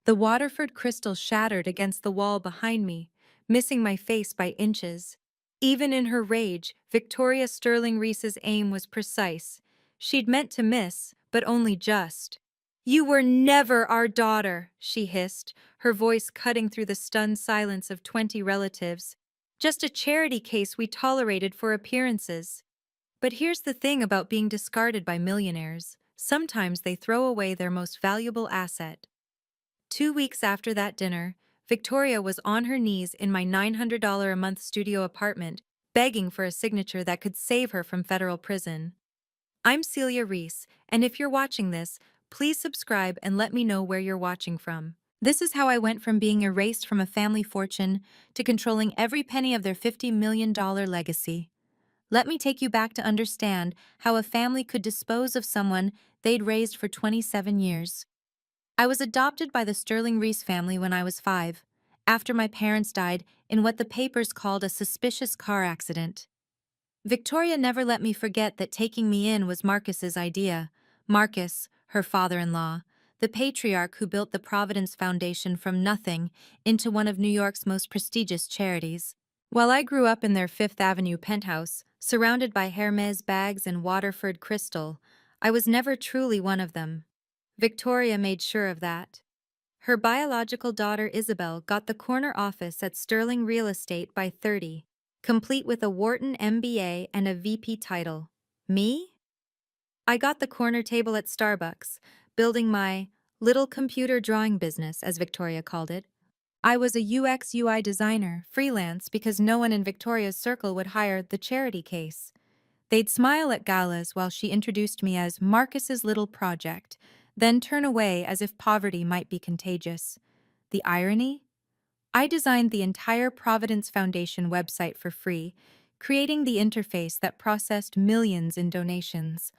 The Waterford crystal shattered against the wall behind me, missing my face by inches. Even in her rage, Victoria Sterling Reese's aim was precise. She'd meant to miss, but only just. "You were never our daughter," she hissed, her voice cutting through the stunned silence of 20 relatives. "Just a charity case we tolerated for appearances." But here's the thing about being discarded by millionaires. Sometimes they throw away their most valuable asset. 2 weeks after that dinner, Victoria was on her knees in my $900 a month studio apartment, begging for a signature that could save her from federal prison. I'm Celia Reese, and if you're watching this, please subscribe and let me know where you're watching from. This is how I went from being erased from a family fortune to controlling every penny of their $50 million legacy. Let me take you back to understand how a family could dispose of someone they'd raised for 27 years. I was adopted by the Sterling Reese family when I was 5, after my parents died in what the papers called a suspicious car accident. Victoria never let me forget that taking me in was Marcus's idea. Marcus, her father-in-law, the patriarch who built the Providence Foundation from nothing into one of New York's most prestigious charities. While I grew up in their Fifth Avenue penthouse, surrounded by Hermes bags and Waterford crystal, I was never truly one of them. Victoria made sure of that. Her biological daughter Isabel got the corner office at Sterling Real Estate by 30, complete with a Wharton MBA and a VP title. Me? I got the corner table at Starbucks, building my little computer drawing business, as Victoria called it. I was a UX UI designer, freelance, because no one in Victoria's circle would hire the charity case. They'd smile at galas while she introduced me as Marcus's little project, then turn away as if poverty might be contagious. The irony? I designed the entire Providence Foundation website for free, creating the interface that processed millions in donations.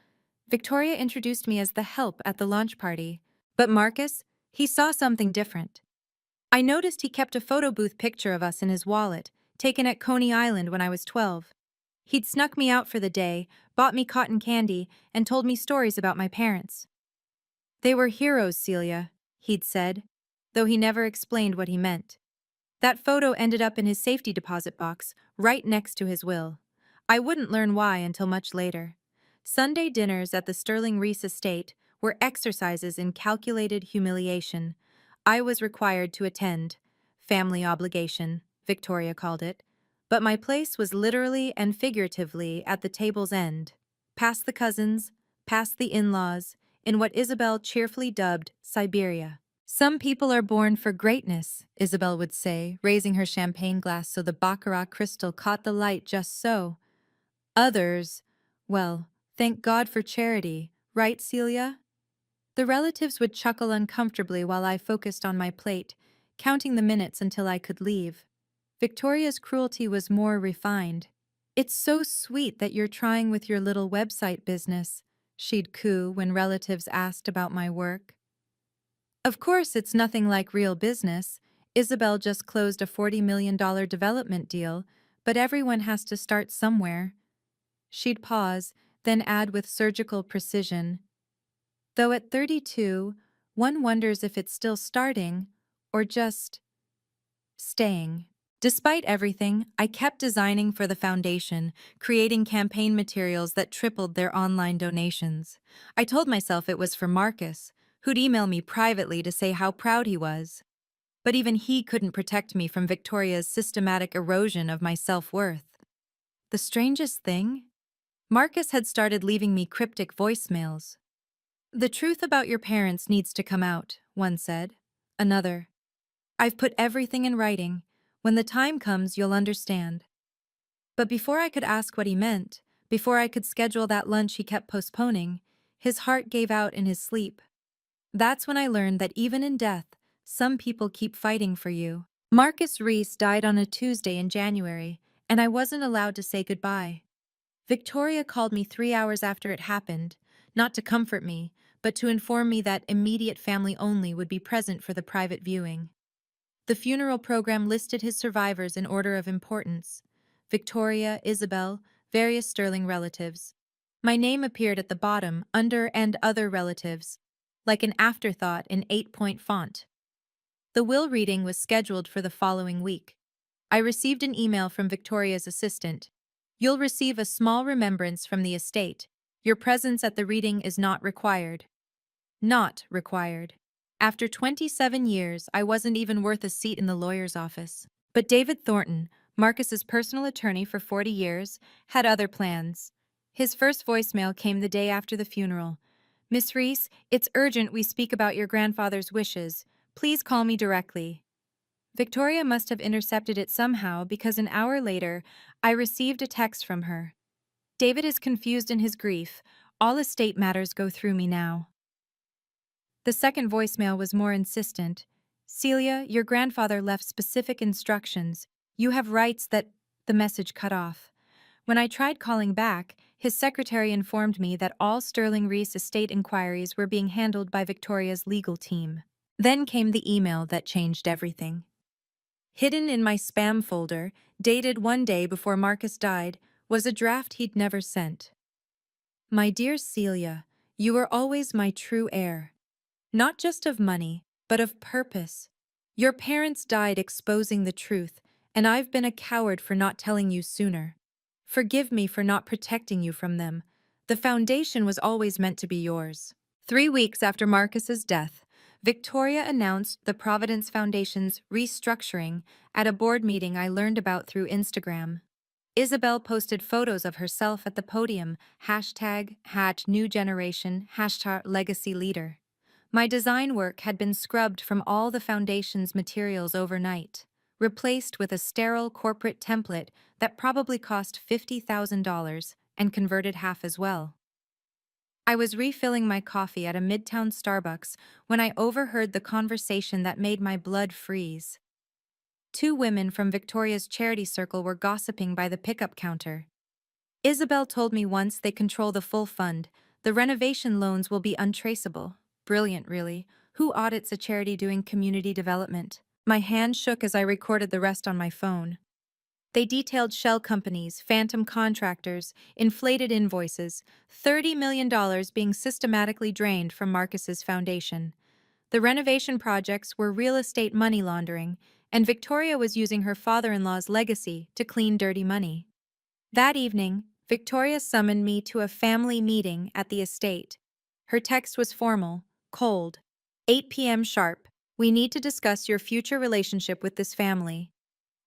Victoria introduced me as the help at the launch party. But Marcus, he saw something different. I noticed he kept a photo booth picture of us in his wallet, taken at Coney Island when I was 12. He'd snuck me out for the day, bought me cotton candy, and told me stories about my parents. "They were heroes, Celia," he'd said, though he never explained what he meant. That photo ended up in his safety deposit box, right next to his will. I wouldn't learn why until much later. Sunday dinners at the Sterling Reese estate were exercises in calculated humiliation. I was required to attend. Family obligation, Victoria called it. But my place was literally and figuratively at the table's end. Past the cousins, past the in-laws, in what Isabel cheerfully dubbed Siberia. "Some people are born for greatness," Isabel would say, raising her champagne glass so the baccarat crystal caught the light just so. "Others, well, thank God for charity, right, Celia?" The relatives would chuckle uncomfortably while I focused on my plate, counting the minutes until I could leave. Victoria's cruelty was more refined. "It's so sweet that you're trying with your little website business," she'd coo when relatives asked about my work. Of course, it's nothing like real business. Isabel just closed a $40 million development deal, but everyone has to start somewhere. She'd pause, then add with surgical precision, "Though at 32, one wonders if it's still starting or just staying." Despite everything, I kept designing for the foundation, creating campaign materials that tripled their online donations. I told myself it was for Marcus, who'd email me privately to say how proud he was. But even he couldn't protect me from Victoria's systematic erosion of my self-worth. The strangest thing? Marcus had started leaving me cryptic voicemails. "The truth about your parents needs to come out," one said. Another, "I've put everything in writing. When the time comes, you'll understand." But before I could ask what he meant, before I could schedule that lunch he kept postponing, his heart gave out in his sleep. That's when I learned that even in death, some people keep fighting for you. Marcus Reese died on a Tuesday in January, and I wasn't allowed to say goodbye. Victoria called me 3 hours after it happened, not to comfort me, but to inform me that immediate family only would be present for the private viewing. The funeral program listed his survivors in order of importance: Victoria, Isabel, various Sterling relatives. My name appeared at the bottom, under "and other relatives," like an afterthought in 8-point font. The will reading was scheduled for the following week. I received an email from Victoria's assistant. You'll receive a small remembrance from the estate. Your presence at the reading is not required. Not required. After 27 years, I wasn't even worth a seat in the lawyer's office. But David Thornton, Marcus's personal attorney for 40 years, had other plans. His first voicemail came the day after the funeral. Miss Reese, it's urgent we speak about your grandfather's wishes. Please call me directly. Victoria must have intercepted it somehow because an hour later, I received a text from her. David is confused in his grief. All estate matters go through me now. The second voicemail was more insistent. Celia, your grandfather left specific instructions. You have rights that... The message cut off. When I tried calling back, his secretary informed me that all Sterling Reese estate inquiries were being handled by Victoria's legal team. Then came the email that changed everything. Hidden in my spam folder, dated one day before Marcus died, was a draft he'd never sent. My dear Celia, you are always my true heir. Not just of money, but of purpose. Your parents died exposing the truth, and I've been a coward for not telling you sooner. Forgive me for not protecting you from them. The foundation was always meant to be yours. 3 weeks after Marcus's death, Victoria announced the Providence Foundation's restructuring at a board meeting I learned about through Instagram. Isabel posted photos of herself at the podium, ##NewGeneration, #LegacyLeader. My design work had been scrubbed from all the foundation's materials overnight, replaced with a sterile corporate template that probably cost $50,000 and converted half as well. I was refilling my coffee at a Midtown Starbucks when I overheard the conversation that made my blood freeze. 2 women from Victoria's charity circle were gossiping by the pickup counter. Isabel told me once they control the full fund, the renovation loans will be untraceable. Brilliant, really. Who audits a charity doing community development? My hand shook as I recorded the rest on my phone. They detailed shell companies, phantom contractors, inflated invoices, $30 million being systematically drained from Marcus's foundation. The renovation projects were real estate money laundering, and Victoria was using her father-in-law's legacy to clean dirty money. That evening, Victoria summoned me to a family meeting at the estate. Her text was formal, cold. 8 p.m. sharp. We need to discuss your future relationship with this family.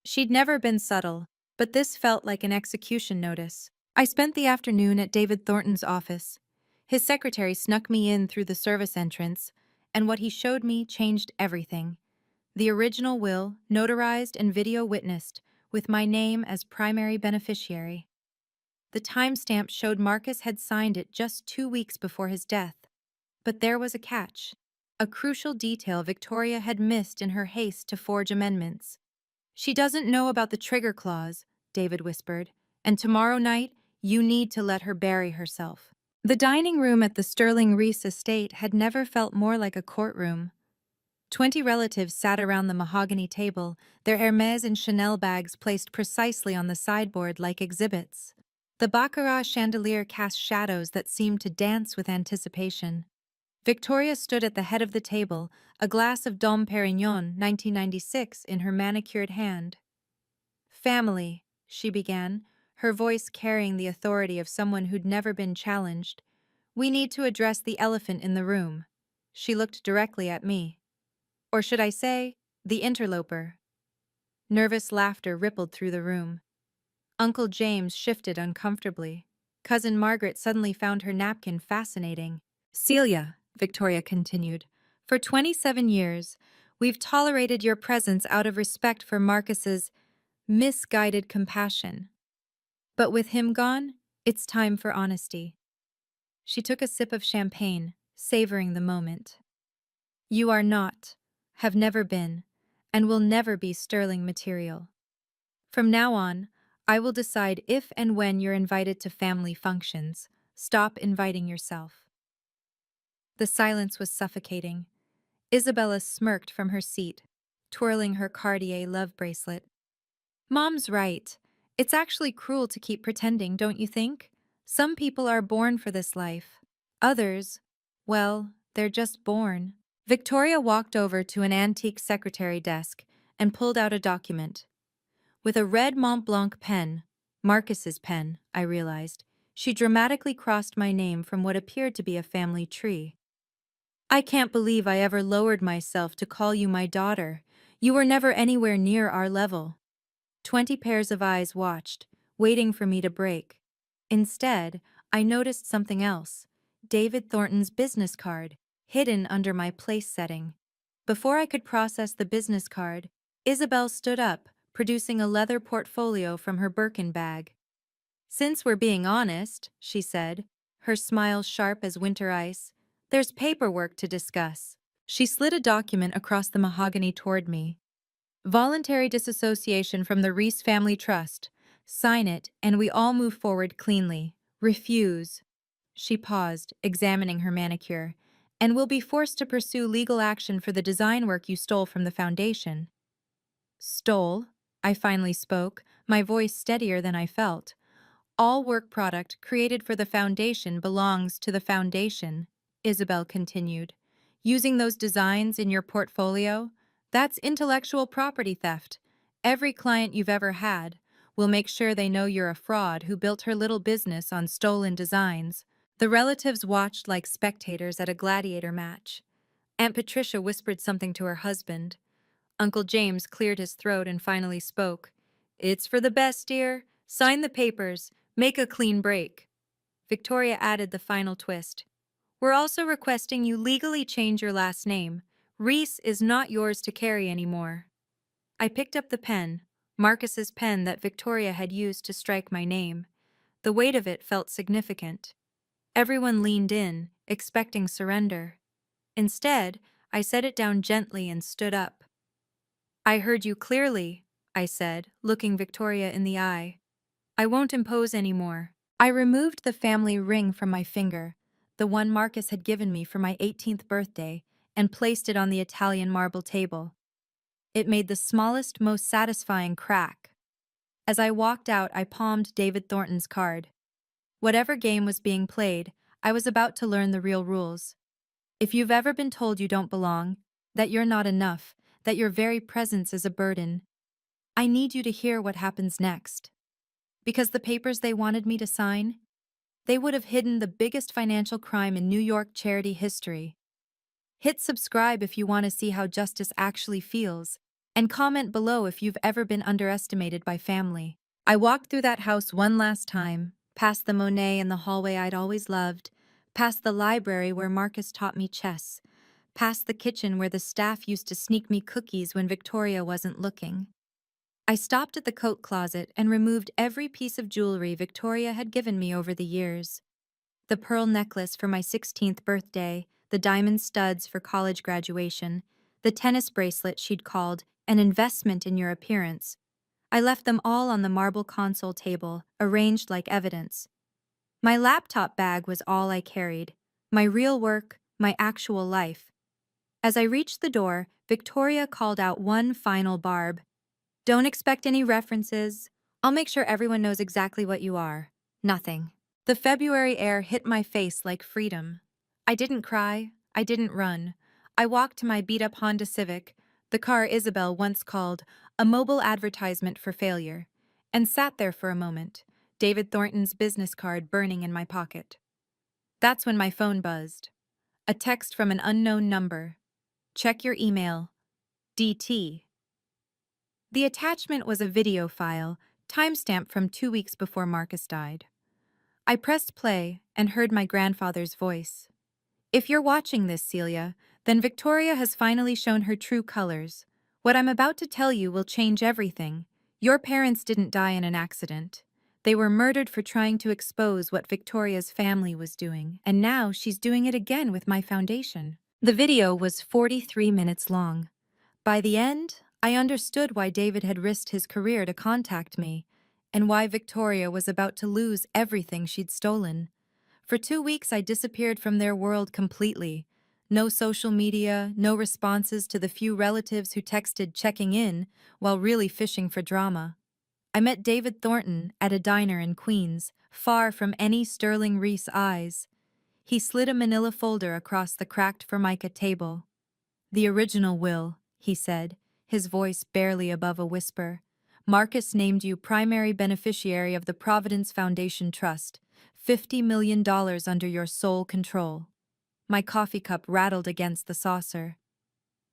She'd never been subtle, but this felt like an execution notice. I spent the afternoon at David Thornton's office. His secretary snuck me in through the service entrance, and what he showed me changed everything. The original will, notarized and video witnessed, with my name as primary beneficiary. The timestamp showed Marcus had signed it just 2 weeks before his death. But there was a catch. A crucial detail Victoria had missed in her haste to forge amendments. She doesn't know about the trigger clause, David whispered, and tomorrow night, you need to let her bury herself. The dining room at the Sterling Reese estate had never felt more like a courtroom. 20 relatives sat around the mahogany table, their Hermès and Chanel bags placed precisely on the sideboard like exhibits. The baccarat chandelier cast shadows that seemed to dance with anticipation. Victoria stood at the head of the table, a glass of Dom Perignon, 1996, in her manicured hand. Family, she began, her voice carrying the authority of someone who'd never been challenged. We need to address the elephant in the room. She looked directly at me. Or should I say, the interloper. Nervous laughter rippled through the room. Uncle James shifted uncomfortably. Cousin Margaret suddenly found her napkin fascinating. Celia, Victoria continued, for 27 years, we've tolerated your presence out of respect for Marcus's misguided compassion. But with him gone, it's time for honesty. She took a sip of champagne, savoring the moment. You are not, have never been, and will never be Sterling material. From now on, I will decide if and when you're invited to family functions. Stop inviting yourself. The silence was suffocating. Isabella smirked from her seat, twirling her Cartier love bracelet. Mom's right. It's actually cruel to keep pretending, don't you think? Some people are born for this life. Others, well, they're just born. Victoria walked over to an antique secretary desk and pulled out a document. With a red Mont Blanc pen, Marcus's pen, I realized, she dramatically crossed my name from what appeared to be a family tree. I can't believe I ever lowered myself to call you my daughter. You were never anywhere near our level. 20 pairs of eyes watched, waiting for me to break. Instead, I noticed something else. David Thornton's business card, hidden under my place setting. Before I could process the business card, Isabel stood up, producing a leather portfolio from her Birkin bag. "Since we're being honest," she said, her smile sharp as winter ice, "there's paperwork to discuss." She slid a document across the mahogany toward me. "Voluntary disassociation from the Reese Family Trust. Sign it, and we all move forward cleanly. Refuse." She paused, examining her manicure. "And will be forced to pursue legal action for the design work you stole from the foundation." "Stole?" I finally spoke, my voice steadier than I felt. "All work product created for the foundation belongs to the foundation," Isabel continued. "Using those designs in your portfolio, that's intellectual property theft. Every client you've ever had will make sure they know you're a fraud who built her little business on stolen designs." The relatives watched like spectators at a gladiator match. Aunt Patricia whispered something to her husband. Uncle James cleared his throat and finally spoke. "It's for the best, dear. Sign the papers. Make a clean break." Victoria added the final twist. "We're also requesting you legally change your last name. Reese is not yours to carry anymore." I picked up the pen, Marcus's pen that Victoria had used to strike my name. The weight of it felt significant. Everyone leaned in, expecting surrender. Instead, I set it down gently and stood up. "I heard you clearly," I said, looking Victoria in the eye. "I won't impose anymore." I removed the family ring from my finger, the one Marcus had given me for my 18th birthday, and placed it on the Italian marble table. It made the smallest, most satisfying crack. As I walked out, I palmed David Thornton's card. Whatever game was being played, I was about to learn the real rules. If you've ever been told you don't belong, that you're not enough, that your very presence is a burden, I need you to hear what happens next. Because the papers they wanted me to sign, they would have hidden the biggest financial crime in New York charity history. Hit subscribe if you want to see how justice actually feels, and comment below if you've ever been underestimated by family. I walked through that house one last time, past the Monet in the hallway I'd always loved, past the library where Marcus taught me chess, past the kitchen where the staff used to sneak me cookies when Victoria wasn't looking. I stopped at the coat closet and removed every piece of jewelry Victoria had given me over the years. The pearl necklace for my 16th birthday, the diamond studs for college graduation, the tennis bracelet she'd called an investment in your appearance. I left them all on the marble console table, arranged like evidence. My laptop bag was all I carried, my real work, my actual life. As I reached the door, Victoria called out one final barb. "Don't expect any references. I'll make sure everyone knows exactly what you are. Nothing." The February air hit my face like freedom. I didn't cry. I didn't run. I walked to my beat-up Honda Civic, the car Isabel once called a mobile advertisement for failure, and sat there for a moment, David Thornton's business card burning in my pocket. That's when my phone buzzed. A text from an unknown number. "Check your email. DT." The attachment was a video file, timestamped from 2 weeks before Marcus died. I pressed play and heard my grandfather's voice. "If you're watching this, Celia, then Victoria has finally shown her true colors. What I'm about to tell you will change everything. Your parents didn't die in an accident. They were murdered for trying to expose what Victoria's family was doing, and now she's doing it again with my foundation." The video was 43 minutes long. By the end, I understood why David had risked his career to contact me, and why Victoria was about to lose everything she'd stolen. For 2 weeks, I disappeared from their world completely. No social media, no responses to the few relatives who texted checking in while really fishing for drama. I met David Thornton at a diner in Queens, far from any Sterling Reese eyes. He slid a manila folder across the cracked Formica table. The original will, he said, his voice barely above a whisper. Marcus named you primary beneficiary of the Providence Foundation Trust, $50 million under your sole control. My coffee cup rattled against the saucer.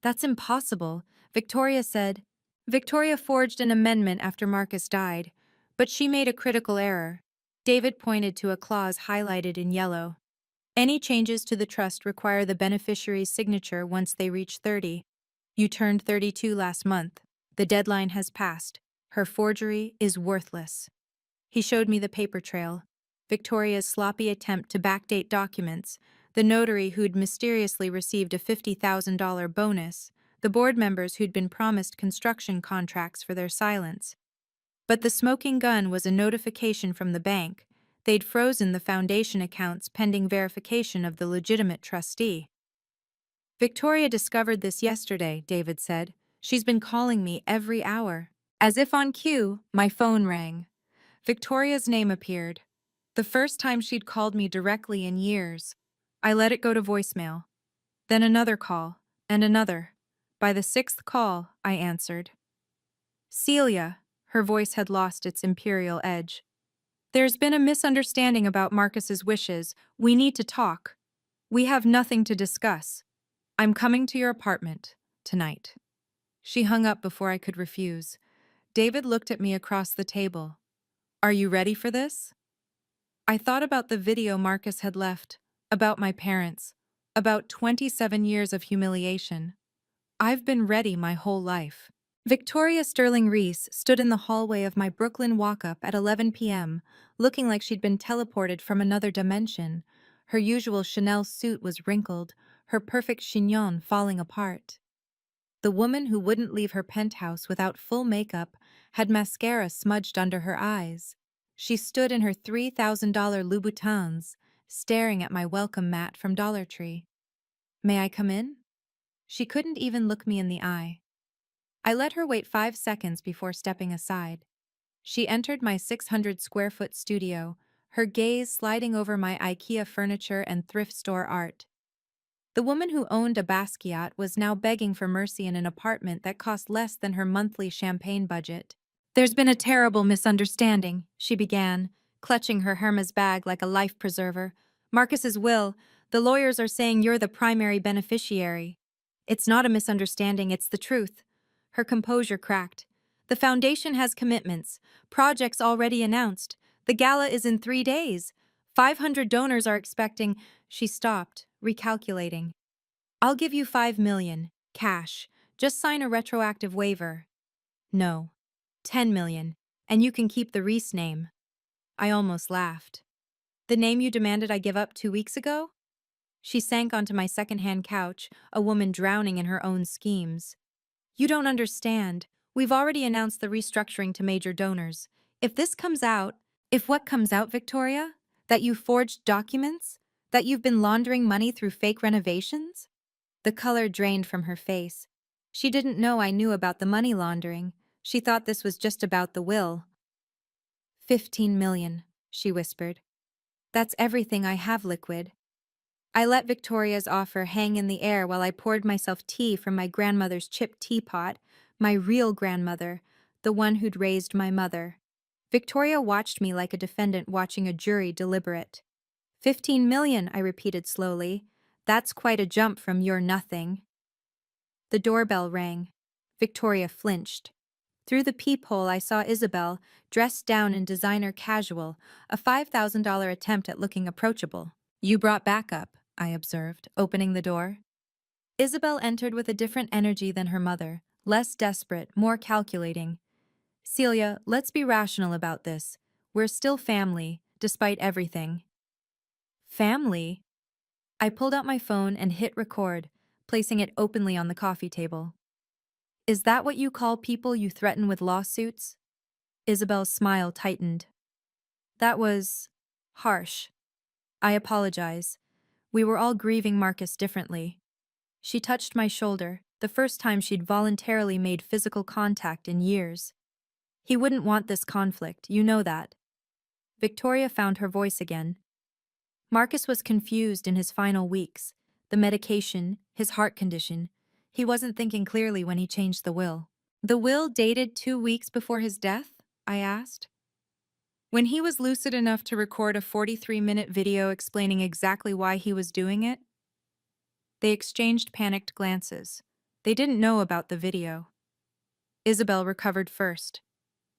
That's impossible, Victoria said. Victoria forged an amendment after Marcus died, but she made a critical error. David pointed to a clause highlighted in yellow. Any changes to the trust require the beneficiary's signature once they reach 30. You turned 32 last month. The deadline has passed. Her forgery is worthless. He showed me the paper trail. Victoria's sloppy attempt to backdate documents, the notary who'd mysteriously received a $50,000 bonus, the board members who'd been promised construction contracts for their silence. But the smoking gun was a notification from the bank. They'd frozen the foundation accounts pending verification of the legitimate trustee. Victoria discovered this yesterday, David said. She's been calling me every hour. As if on cue, my phone rang. Victoria's name appeared. The first time she'd called me directly in years. I let it go to voicemail. Then another call, and another. By the sixth call, I answered. Celia, her voice had lost its imperial edge. There's been a misunderstanding about Marcus's wishes. We need to talk. We have nothing to discuss. I'm coming to your apartment, tonight. She hung up before I could refuse. David looked at me across the table. Are you ready for this? I thought about the video Marcus had left, about my parents, about 27 years of humiliation. I've been ready my whole life. Victoria Sterling Reese stood in the hallway of my Brooklyn walk-up at 11 p.m., looking like she'd been teleported from another dimension. Her usual Chanel suit was wrinkled, her perfect chignon falling apart. The woman who wouldn't leave her penthouse without full makeup had mascara smudged under her eyes. She stood in her $3,000 Louboutins, staring at my welcome mat from Dollar Tree. May I come in? She couldn't even look me in the eye. I let her wait 5 seconds before stepping aside. She entered my 600-square-foot studio, her gaze sliding over my IKEA furniture and thrift store art. The woman who owned a Basquiat was now begging for mercy in an apartment that cost less than her monthly champagne budget. There's been a terrible misunderstanding, she began, clutching her Hermes bag like a life preserver. Marcus's will, the lawyers are saying you're the primary beneficiary. It's not a misunderstanding, it's the truth. Her composure cracked. The foundation has commitments, projects already announced. The gala is in 3 days. 500 donors are expecting. She stopped, recalculating. I'll give you $5 million, cash. Just sign a retroactive waiver. No. $10 million, and you can keep the Reese name. I almost laughed. The name you demanded I give up 2 weeks ago? She sank onto my second-hand couch, a woman drowning in her own schemes. You don't understand. We've already announced the restructuring to major donors. If what comes out, Victoria? That you forged documents? That you've been laundering money through fake renovations? The color drained from her face. She didn't know I knew about the money laundering. She thought this was just about the will. 15 million, she whispered. That's everything I have, Liquid. I let Victoria's offer hang in the air while I poured myself tea from my grandmother's chipped teapot, my real grandmother, the one who'd raised my mother. Victoria watched me like a defendant watching a jury deliberate. 15 million, I repeated slowly. That's quite a jump from your nothing. The doorbell rang. Victoria flinched. Through the peephole I saw Isabel, dressed down in designer casual, a $5,000 attempt at looking approachable. You brought backup, I observed, opening the door. Isabel entered with a different energy than her mother, less desperate, more calculating. Celia, let's be rational about this. We're still family, despite everything. Family? I pulled out my phone and hit record, placing it openly on the coffee table. Is that what you call people you threaten with lawsuits? Isabel's smile tightened. That was harsh. I apologize. We were all grieving Marcus differently. She touched my shoulder, the first time she'd voluntarily made physical contact in years. He wouldn't want this conflict, you know that. Victoria found her voice again. Marcus was confused in his final weeks. The medication, his heart condition. He wasn't thinking clearly when he changed the will. The will dated 2 weeks before his death? I asked. When he was lucid enough to record a 43-minute video explaining exactly why he was doing it, they exchanged panicked glances. They didn't know about the video. Isabel recovered first.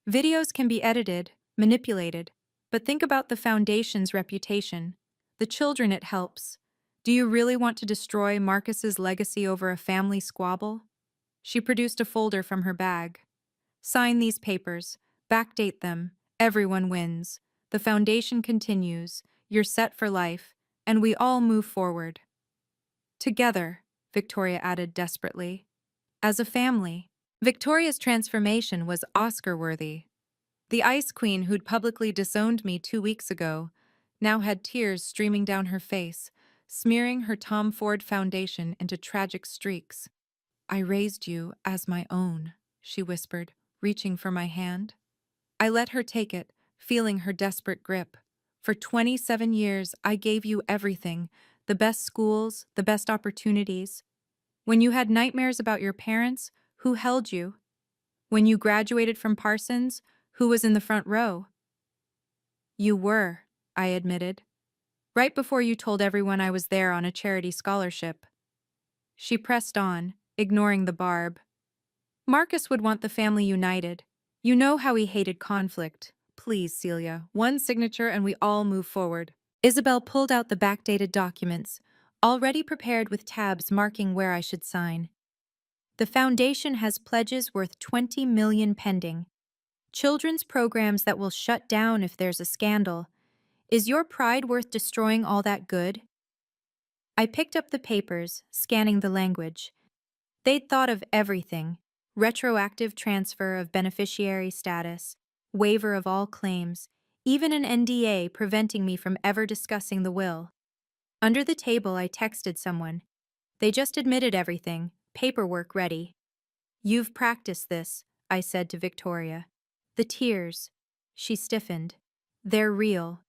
Videos can be edited, manipulated, but think about the foundation's reputation, the children it helps. Do you really want to destroy Marcus's legacy over a family squabble? She produced a folder from her bag. Sign these papers, backdate them, everyone wins. The foundation continues, you're set for life, and we all move forward. Together, Victoria added desperately. As a family. Victoria's transformation was Oscar-worthy. The Ice Queen who'd publicly disowned me 2 weeks ago now had tears streaming down her face, smearing her Tom Ford foundation into tragic streaks. I raised you as my own, she whispered, reaching for my hand. I let her take it, feeling her desperate grip. For 27 years, I gave you everything, the best schools, the best opportunities. When you had nightmares about your parents, who held you? When you graduated from Parsons, who was in the front row? You were, I admitted. Right before you told everyone I was there on a charity scholarship. She pressed on, ignoring the barb. Marcus would want the family united. You know how he hated conflict. Please, Celia, one signature and we all move forward. Isabel pulled out the backdated documents, already prepared with tabs marking where I should sign. The foundation has pledges worth $20 million pending. Children's programs that will shut down if there's a scandal. Is your pride worth destroying all that good? I picked up the papers, scanning the language. They'd thought of everything. Retroactive transfer of beneficiary status, waiver of all claims, even an NDA preventing me from ever discussing the will. Under the table, I texted someone. They just admitted everything, paperwork ready. You've practiced this, I said to Victoria. The tears. She stiffened. They're real.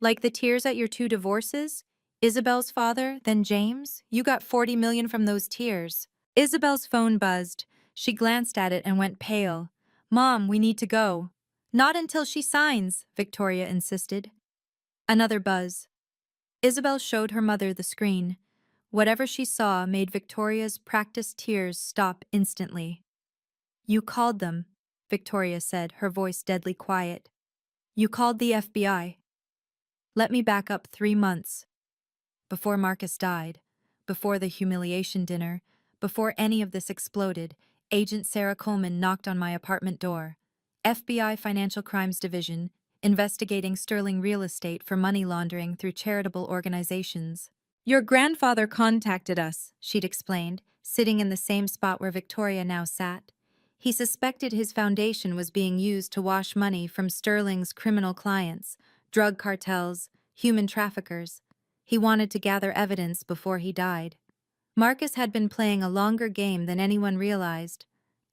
Like the tears at your 2 divorces? Isabel's father, then James? You got $40 million from those tears. Isabel's phone buzzed. She glanced at it and went pale. Mom, we need to go. Not until she signs, Victoria insisted. Another buzz. Isabel showed her mother the screen. Whatever she saw made Victoria's practiced tears stop instantly. You called them, Victoria said, her voice deadly quiet. You called the FBI. Let me back up 3 months. Before Marcus died, before the humiliation dinner, before any of this exploded, Agent Sarah Coleman knocked on my apartment door. FBI Financial Crimes Division, investigating Sterling Real Estate for money laundering through charitable organizations. Your grandfather contacted us, she'd explained, sitting in the same spot where Victoria now sat. He suspected his foundation was being used to wash money from Sterling's criminal clients, drug cartels, human traffickers. He wanted to gather evidence before he died. Marcus had been playing a longer game than anyone realized.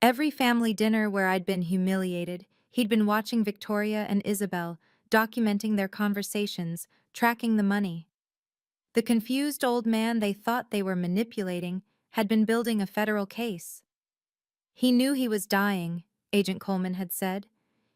Every family dinner where I'd been humiliated, he'd been watching Victoria and Isabel, documenting their conversations, tracking the money. The confused old man they thought they were manipulating had been building a federal case. He knew he was dying, Agent Coleman had said.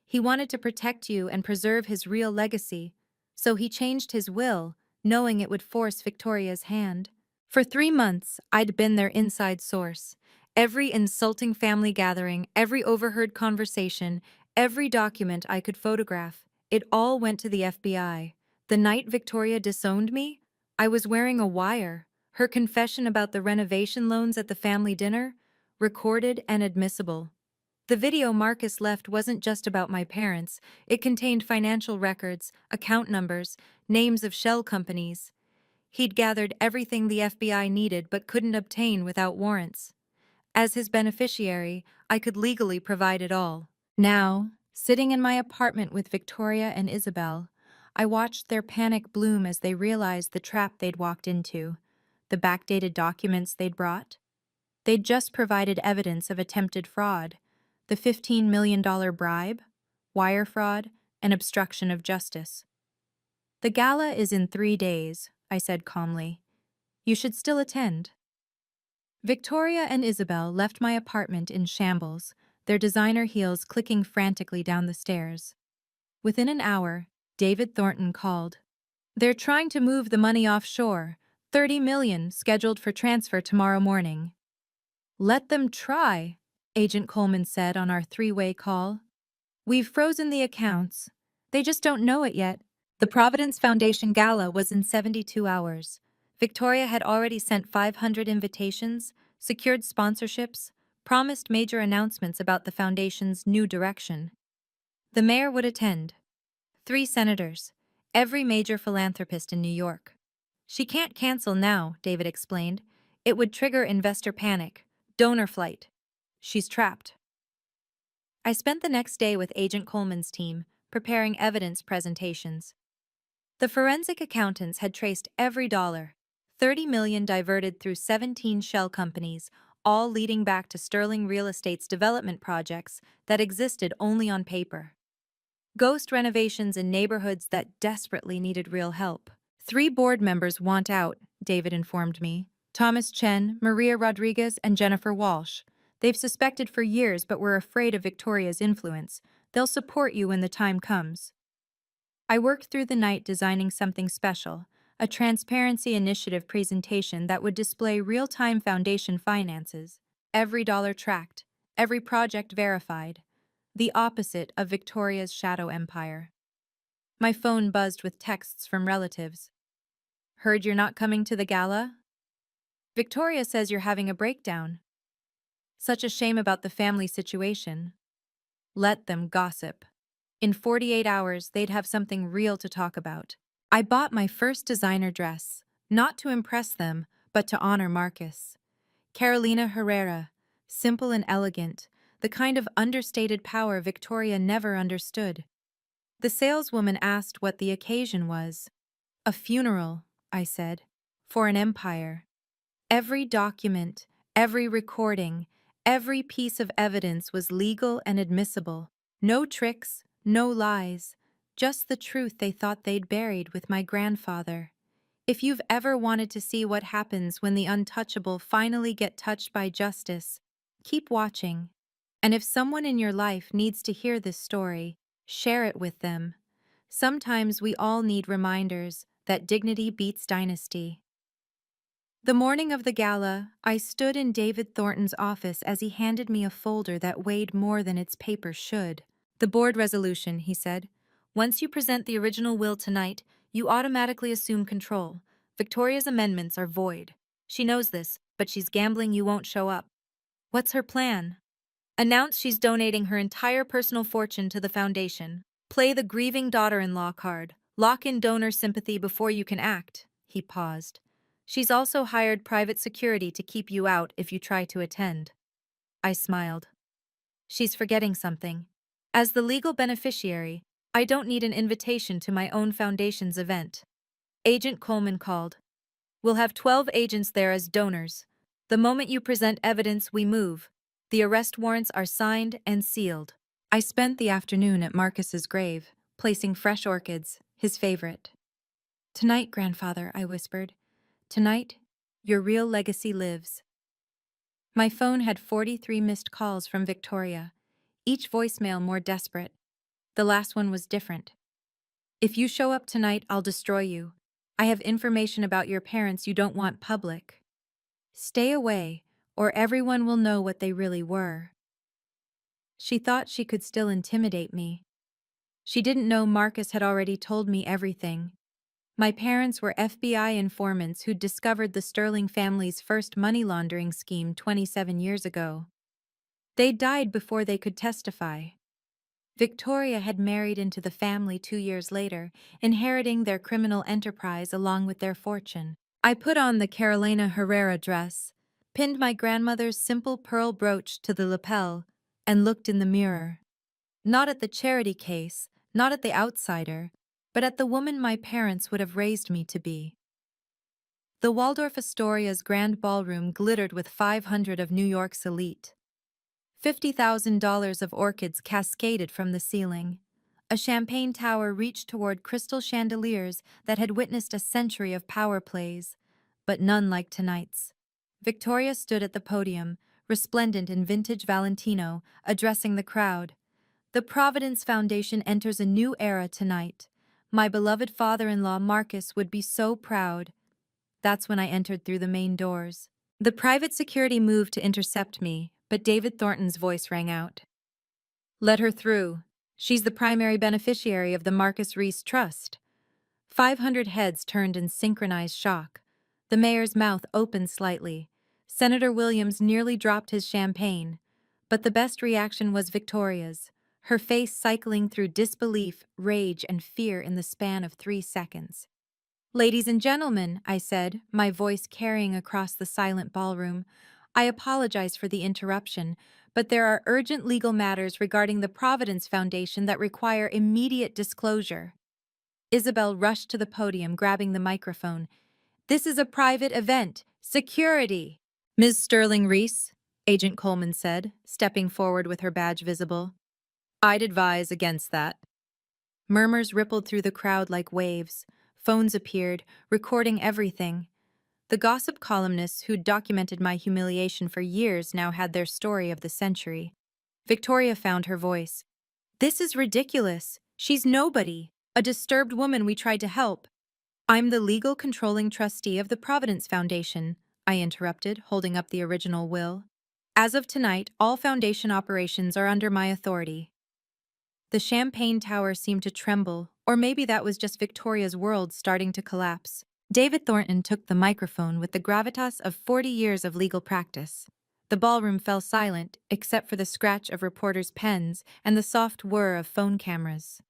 He wanted to protect you and preserve his real legacy, so he changed his will, knowing it would force Victoria's hand. For 3 months, I'd been their inside source. Every insulting family gathering, every overheard conversation, every document I could photograph, it all went to the FBI. The night Victoria disowned me, I was wearing a wire. Her confession about the renovation loans at the family dinner, recorded and admissible. The video Marcus left wasn't just about my parents. It contained financial records, account numbers, names of shell companies. He'd gathered everything the FBI needed but couldn't obtain without warrants. As his beneficiary, I could legally provide it all. Now, sitting in my apartment with Victoria and Isabel, I watched their panic bloom as they realized the trap they'd walked into, the backdated documents they'd brought. They'd just provided evidence of attempted fraud, the $15 million bribe, wire fraud, and obstruction of justice. The gala is in 3 days, I said calmly. You should still attend. Victoria and Isabel left my apartment in shambles, their designer heels clicking frantically down the stairs. Within an hour, David Thornton called. They're trying to move the money offshore, 30 million scheduled for transfer tomorrow morning. Let them try, Agent Coleman said on our three-way call. We've frozen the accounts. They just don't know it yet. The Providence Foundation Gala was in 72 hours. Victoria had already sent 500 invitations, secured sponsorships, promised major announcements about the foundation's new direction. The mayor would attend. 3 senators, every major philanthropist in New York. She can't cancel now, David explained. It would trigger investor panic, donor flight. She's trapped. I spent the next day with Agent Coleman's team, preparing evidence presentations. The forensic accountants had traced every dollar, 30 million diverted through 17 shell companies, all leading back to Sterling Real Estate's development projects that existed only on paper. Ghost renovations in neighborhoods that desperately needed real help. 3 board members want out, David informed me. Thomas Chen, Maria Rodriguez, and Jennifer Walsh. They've suspected for years but were afraid of Victoria's influence. They'll support you when the time comes. I worked through the night designing something special, a transparency initiative presentation that would display real-time foundation finances, every dollar tracked, every project verified, the opposite of Victoria's shadow empire. My phone buzzed with texts from relatives. Heard you're not coming to the gala? Victoria says you're having a breakdown. Such a shame about the family situation. Let them gossip. In 48 hours, they'd have something real to talk about. I bought my first designer dress, not to impress them, but to honor Marcus. Carolina Herrera, simple and elegant, the kind of understated power Victoria never understood. The saleswoman asked what the occasion was. A funeral, I said, for an empire. Every document, every recording, every piece of evidence was legal and admissible. No tricks, no lies, just the truth they thought they'd buried with my grandfather. If you've ever wanted to see what happens when the untouchable finally get touched by justice, keep watching. And if someone in your life needs to hear this story, share it with them. Sometimes we all need reminders that dignity beats dynasty. The morning of the gala, I stood in David Thornton's office as he handed me a folder that weighed more than its paper should. The board resolution, he said. Once you present the original will tonight, you automatically assume control. Victoria's amendments are void. She knows this, but she's gambling you won't show up. What's her plan? Announce she's donating her entire personal fortune to the foundation. Play the grieving daughter-in-law card. Lock in donor sympathy before you can act. He paused. She's also hired private security to keep you out if you try to attend. I smiled. She's forgetting something. As the legal beneficiary, I don't need an invitation to my own foundation's event. Agent Coleman called. We'll have 12 agents there as donors. The moment you present evidence, we move. The arrest warrants are signed and sealed. I spent the afternoon at Marcus's grave, placing fresh orchids, his favorite. Tonight, grandfather, I whispered. Tonight, your real legacy lives. My phone had 43 missed calls from Victoria, each voicemail more desperate. The last one was different. If you show up tonight, I'll destroy you. I have information about your parents you don't want public. Stay away, or everyone will know what they really were. She thought she could still intimidate me. She didn't know Marcus had already told me everything. My parents were FBI informants who'd discovered the Sterling family's first money laundering scheme 27 years ago. They died before they could testify. Victoria had married into the family 2 years later, inheriting their criminal enterprise along with their fortune. I put on the Carolina Herrera dress, pinned my grandmother's simple pearl brooch to the lapel, and looked in the mirror. Not at the charity case, not at the outsider, but at the woman my parents would have raised me to be. The Waldorf Astoria's grand ballroom glittered with 500 of New York's elite. $50,000 of orchids cascaded from the ceiling. A champagne tower reached toward crystal chandeliers that had witnessed a century of power plays, but none like tonight's. Victoria stood at the podium, resplendent in vintage Valentino, addressing the crowd. The Providence Foundation enters a new era tonight. My beloved father-in-law Marcus would be so proud. That's when I entered through the main doors. The private security moved to intercept me, but David Thornton's voice rang out. Let her through. She's the primary beneficiary of the Marcus Reese Trust. 500 heads turned in synchronized shock. The mayor's mouth opened slightly. Senator Williams nearly dropped his champagne. But the best reaction was Victoria's, her face cycling through disbelief, rage, and fear in the span of 3 seconds. Ladies and gentlemen, I said, my voice carrying across the silent ballroom, I apologize for the interruption, but there are urgent legal matters regarding the Providence Foundation that require immediate disclosure. Isabel rushed to the podium, grabbing the microphone. This is a private event. Security! Ms. Sterling Reese, Agent Coleman said, stepping forward with her badge visible. I'd advise against that. Murmurs rippled through the crowd like waves. Phones appeared, recording everything. The gossip columnists who'd documented my humiliation for years now had their story of the century. Victoria found her voice. This is ridiculous. She's nobody. A disturbed woman we tried to help. I'm the legal controlling trustee of the Providence Foundation, I interrupted, holding up the original will. As of tonight, all foundation operations are under my authority. The champagne tower seemed to tremble, or maybe that was just Victoria's world starting to collapse. David Thornton took the microphone with the gravitas of 40 years of legal practice. The ballroom fell silent, except for the scratch of reporters' pens and the soft whir of phone cameras.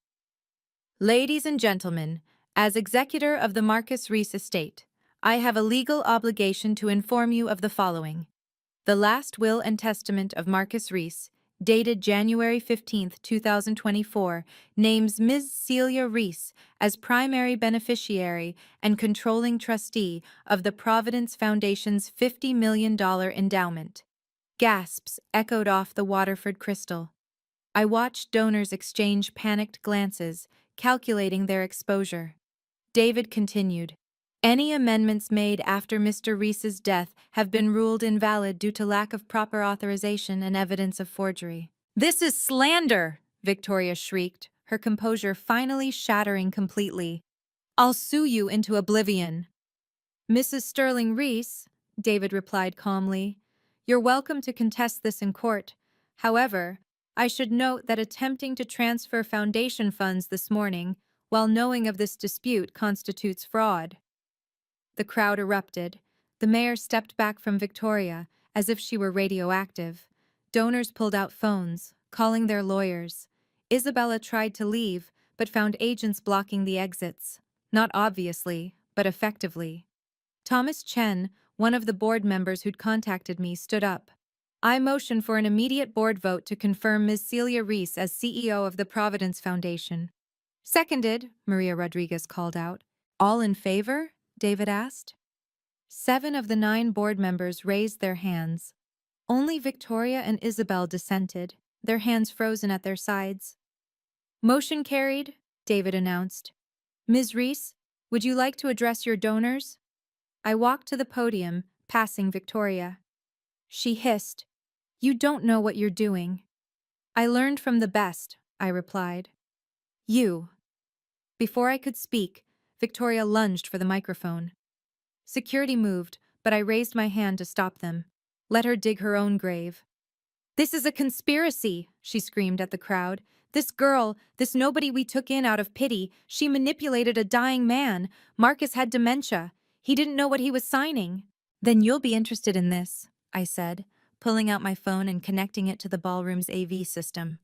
Ladies and gentlemen, as executor of the Marcus Reese estate, I have a legal obligation to inform you of the following. The last will and testament of Marcus Reese, dated January 15, 2024, names Ms. Celia Reese as primary beneficiary and controlling trustee of the Providence Foundation's $50 million endowment. Gasps echoed off the Waterford crystal. I watched donors exchange panicked glances, calculating their exposure. David continued. Any amendments made after Mr. Reese's death have been ruled invalid due to lack of proper authorization and evidence of forgery. This is slander, Victoria shrieked, her composure finally shattering completely. I'll sue you into oblivion. Mrs. Sterling Reese, David replied calmly, you're welcome to contest this in court. However, I should note that attempting to transfer foundation funds this morning, while knowing of this dispute, constitutes fraud. The crowd erupted. The mayor stepped back from Victoria, as if she were radioactive. Donors pulled out phones, calling their lawyers. Isabella tried to leave, but found agents blocking the exits. Not obviously, but effectively. Thomas Chen, one of the board members who'd contacted me, stood up. I motion for an immediate board vote to confirm Ms. Celia Reese as CEO of the Providence Foundation. Seconded, Maria Rodriguez called out. All in favor? David asked. 7 of the 9 board members raised their hands. Only Victoria and Isabel dissented, their hands frozen at their sides. Motion carried, David announced. Ms. Reese, would you like to address your donors? I walked to the podium, passing Victoria. She hissed, You don't know what you're doing. I learned from the best, I replied. You. Before I could speak, Victoria lunged for the microphone. Security moved, but I raised my hand to stop them. Let her dig her own grave. This is a conspiracy, she screamed at the crowd. This girl, this nobody we took in out of pity, she manipulated a dying man. Marcus had dementia. He didn't know what he was signing. Then you'll be interested in this, I said, pulling out my phone and connecting it to the ballroom's AV system.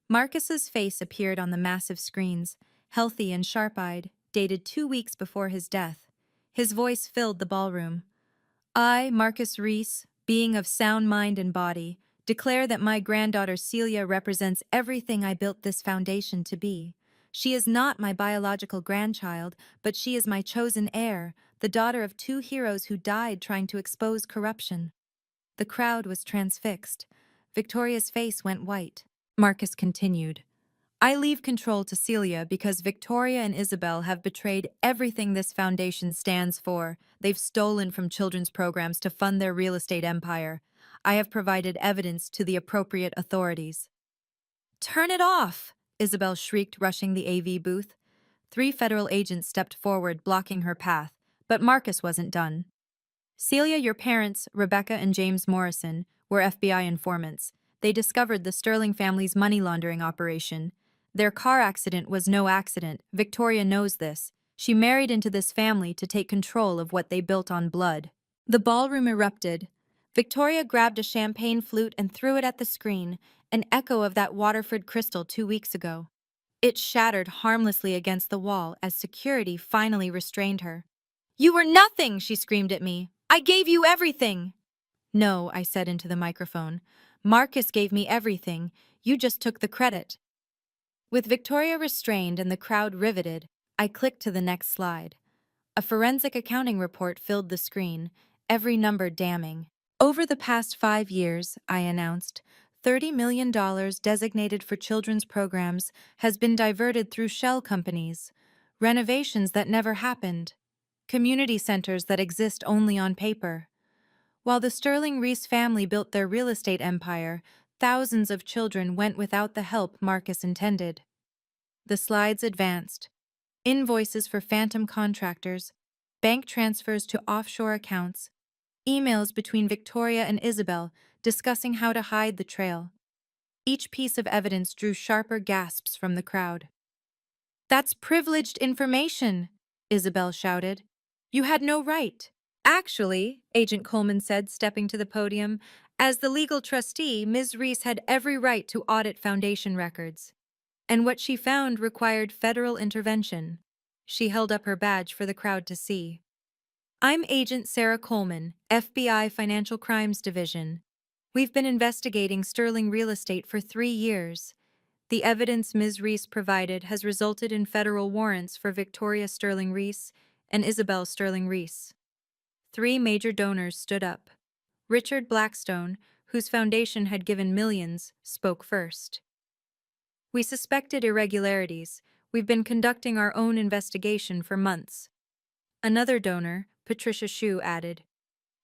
Marcus's face appeared on the massive screens, healthy and sharp-eyed, dated 2 weeks before his death. His voice filled the ballroom. I, Marcus Reese, being of sound mind and body, declare that my granddaughter Celia represents everything I built this foundation to be. She is not my biological grandchild, but she is my chosen heir, the daughter of 2 heroes who died trying to expose corruption. The crowd was transfixed. Victoria's face went white. Marcus continued. I leave control to Celia because Victoria and Isabel have betrayed everything this foundation stands for. They've stolen from children's programs to fund their real estate empire. I have provided evidence to the appropriate authorities. Turn it off! Isabel shrieked, rushing the AV booth. 3 federal agents stepped forward, blocking her path, but Marcus wasn't done. Celia, your parents, Rebecca and James Morrison, were FBI informants. They discovered the Sterling family's money laundering operation. Their car accident was no accident. Victoria knows this. She married into this family to take control of what they built on blood. The ballroom erupted. Victoria grabbed a champagne flute and threw it at the screen, an echo of that Waterford crystal 2 weeks ago. It shattered harmlessly against the wall as security finally restrained her. "You were nothing!" she screamed at me. "I gave you everything!" "No," I said into the microphone. "Marcus gave me everything. You just took the credit." With Victoria restrained and the crowd riveted, I clicked to the next slide. A forensic accounting report filled the screen, every number damning. Over the past 5 years, I announced, $30 million designated for children's programs has been diverted through shell companies, renovations that never happened, community centers that exist only on paper. While the Sterling Reese family built their real estate empire, thousands of children went without the help Marcus intended. The slides advanced. Invoices for phantom contractors, bank transfers to offshore accounts, emails between Victoria and Isabel discussing how to hide the trail. Each piece of evidence drew sharper gasps from the crowd. "That's privileged information," Isabel shouted. "You had no right." "Actually," Agent Coleman said, stepping to the podium, "as the legal trustee, Ms. Reese had every right to audit foundation records. And what she found required federal intervention." She held up her badge for the crowd to see. "I'm Agent Sarah Coleman, FBI Financial Crimes Division. We've been investigating Sterling Real Estate for 3 years. The evidence Ms. Reese provided has resulted in federal warrants for Victoria Sterling Reese and Isabel Sterling Reese." 3 major donors stood up. Richard Blackstone, whose foundation had given millions, spoke first. "We suspected irregularities. We've been conducting our own investigation for months." Another donor, Patricia Shue, added,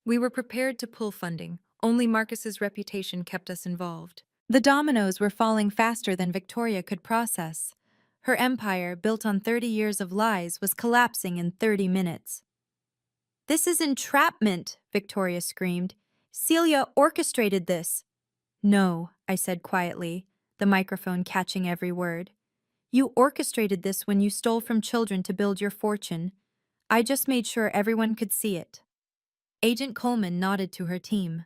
"We were prepared to pull funding. Only Marcus's reputation kept us involved." The dominoes were falling faster than Victoria could process. Her empire, built on 30 years of lies, was collapsing in 30 minutes. "This is entrapment," Victoria screamed. "Celia orchestrated this." "No," I said quietly, the microphone catching every word. "You orchestrated this when you stole from children to build your fortune. I just made sure everyone could see it." Agent Coleman nodded to her team.